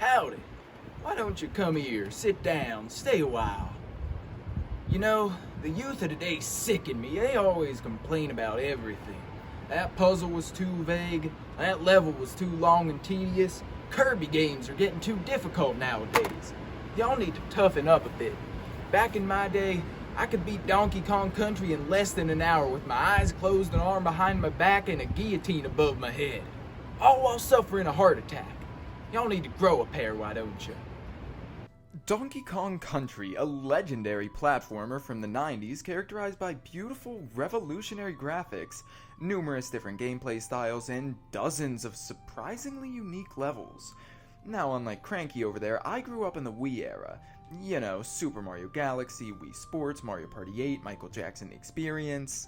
Howdy. Why don't you come here, sit down, stay a while? You know, the youth of today sicken me. They always complain about everything. That puzzle was too vague, that level was too long and tedious, Kirby games are getting too difficult nowadays. Y'all need to toughen up a bit. Back in my day, I could beat Donkey Kong Country in less than an hour with my eyes closed, an arm behind my back, and a guillotine above my head. All while suffering a heart attack. Y'all need to grow a pair, why don't you? Donkey Kong Country, a legendary platformer from the 90s characterized by beautiful, revolutionary graphics, numerous different gameplay styles, and dozens of surprisingly unique levels. Now, unlike Cranky over there, I grew up in the Wii era. You know, Super Mario Galaxy, Wii Sports, Mario Party 8, Michael Jackson Experience.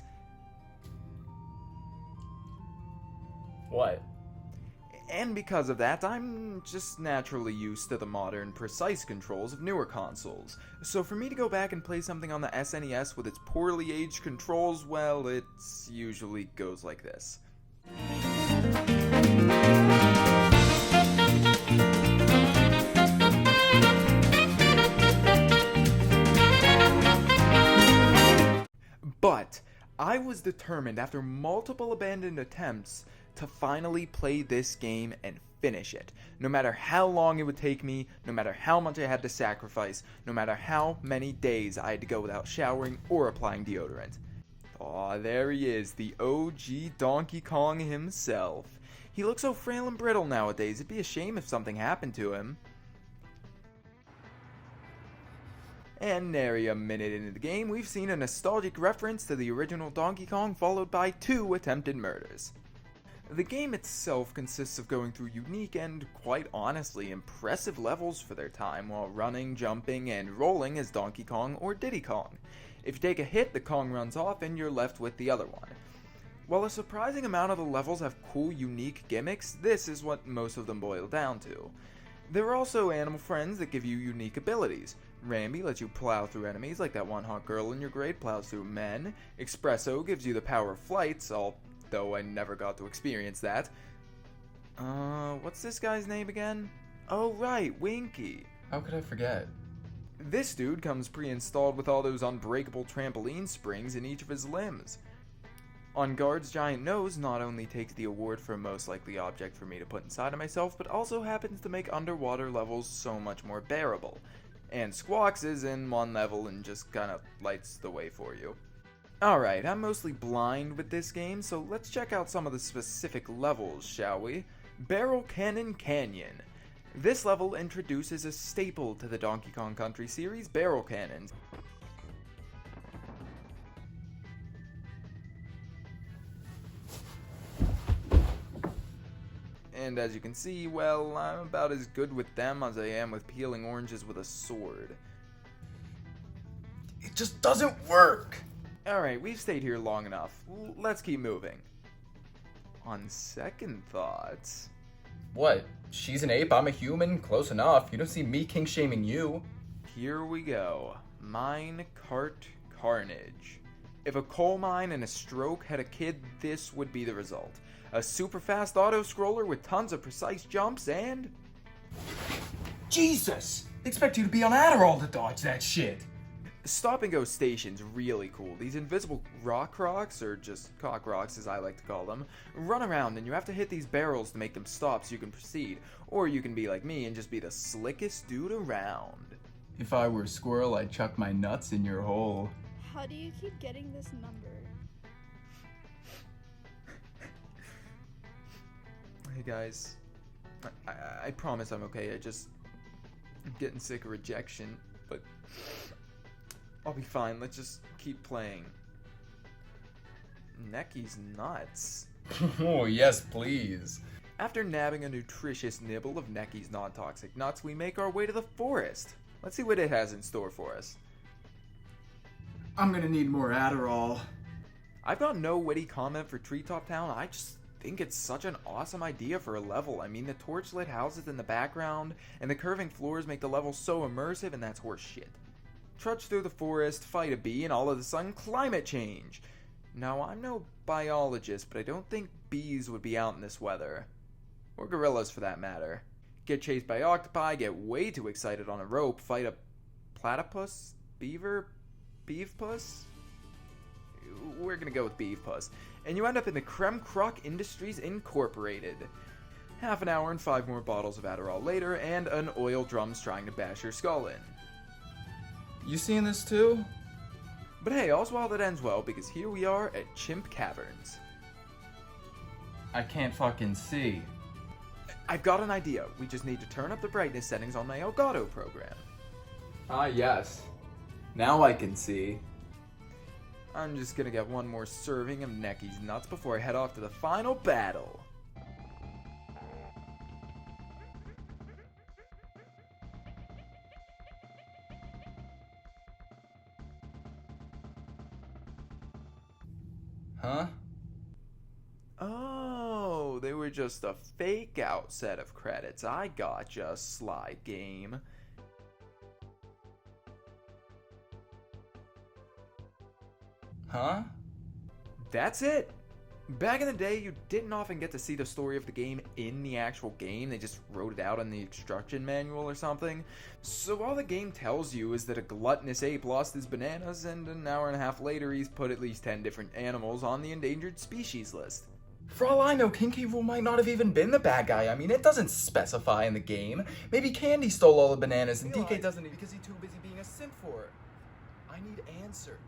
What? And because of that, I'm just naturally used to the modern, precise controls of newer consoles. So for me to go back and play something on the SNES with its poorly aged controls, well, it usually goes like this. But I was determined after multiple abandoned attempts to finally play this game and finish it. No matter how long it would take me, no matter how much I had to sacrifice, no matter how many days I had to go without showering or applying deodorant. Aw, there he is, the OG Donkey Kong himself. He looks so frail and brittle nowadays, it'd be a shame if something happened to him. And nary a minute into the game, we've seen a nostalgic reference to the original Donkey Kong followed by 2 attempted murders. The game itself consists of going through unique and, quite honestly, impressive levels for their time while running, jumping, and rolling as Donkey Kong or Diddy Kong. If you take a hit, the Kong runs off and you're left with the other one. While a surprising amount of the levels have cool, unique gimmicks, this is what most of them boil down to. There are also animal friends that give you unique abilities. Rambi lets you plow through enemies like that one hot girl in your grade plows through men. Espresso gives you the power of flights, although I never got to experience that. What's this guy's name again? Oh right, Winky. How could I forget? This dude comes pre-installed with all those unbreakable trampoline springs in each of his limbs. On Guard's giant nose not only takes the award for most likely object for me to put inside of myself, but also happens to make underwater levels so much more bearable. And Squawks is in one level and just kinda lights the way for you. Alright, I'm mostly blind with this game, so let's check out some of the specific levels, shall we? Barrel Cannon Canyon. This level introduces a staple to the Donkey Kong Country series, barrel cannons. And as you can see, well, I'm about as good with them as I am with peeling oranges with a sword. It just doesn't work! Alright, we've stayed here long enough. Let's keep moving. On second thoughts... What? She's an ape, I'm a human? Close enough. You don't see me king-shaming you. Here we go. Mine Cart Carnage. If a coal mine and a stroke had a kid, this would be the result. A super fast auto-scroller with tons of precise jumps and... Jesus! They expect you to be on Adderall to dodge that shit. Stop and go station's really cool. These invisible rock rocks, or just cock rocks as I like to call them, run around and you have to hit these barrels to make them stop so you can proceed. Or you can be like me and just be the slickest dude around. If I were a squirrel, I'd chuck my nuts in your hole. How do you keep getting this number? Hey guys, I promise I'm okay. I'm getting sick of rejection, but I'll be fine. Let's just keep playing. Necky's nuts. Oh, yes, please. After nabbing a nutritious nibble of Necky's non-toxic nuts, we make our way to the forest. Let's see what it has in store for us. I'm gonna need more Adderall. I've got no witty comment for Treetop Town. I just think it's such an awesome idea for a level. I mean, the torchlit houses in the background and the curving floors make the level so immersive, and that's horse shit. Trudge through the forest, fight a bee, and all of a sudden, climate change. Now, I'm no biologist, but I don't think bees would be out in this weather. Or gorillas, for that matter. get chased by octopi, get way too excited on a rope, fight a platypus, beaver, beefpuss? We're gonna go with beefpuss. And you end up in the Creme Croc Industries Incorporated. Half an hour and 5 more bottles of Adderall later, and an oil drum's trying to bash your skull in. You seeing this too? But hey, all's well that ends well, because here we are at Chimp Caverns. I can't fucking see. I've got an idea. We just need to turn up the brightness settings on my Elgato program. Ah, yes. Now I can see. I'm just gonna get one more serving of Necky's nuts before I head off to the final battle. Huh? Oh, they were just a fake out set of credits. I gotcha, sly game. Huh? That's it. Back in the day, you didn't often get to see the story of the game in the actual game. They just wrote it out in the instruction manual or something. So all the game tells you is that a gluttonous ape lost his bananas, and an hour and a half later he's put at least 10 different animals on the endangered species list. For all I know, King K. Rool might not have even been the bad guy. I mean, it doesn't specify in the game. Maybe Candy stole all the bananas and DK doesn't because he's too busy being a simp for it. I need answers.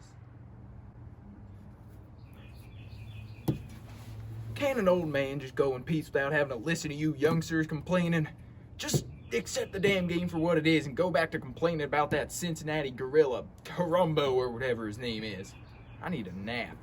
Can an old man just go in peace without having to listen to you youngsters complaining? Just accept the damn game for what it is and go back to complaining about that Cincinnati gorilla, Carumbo or whatever his name is. I need a nap.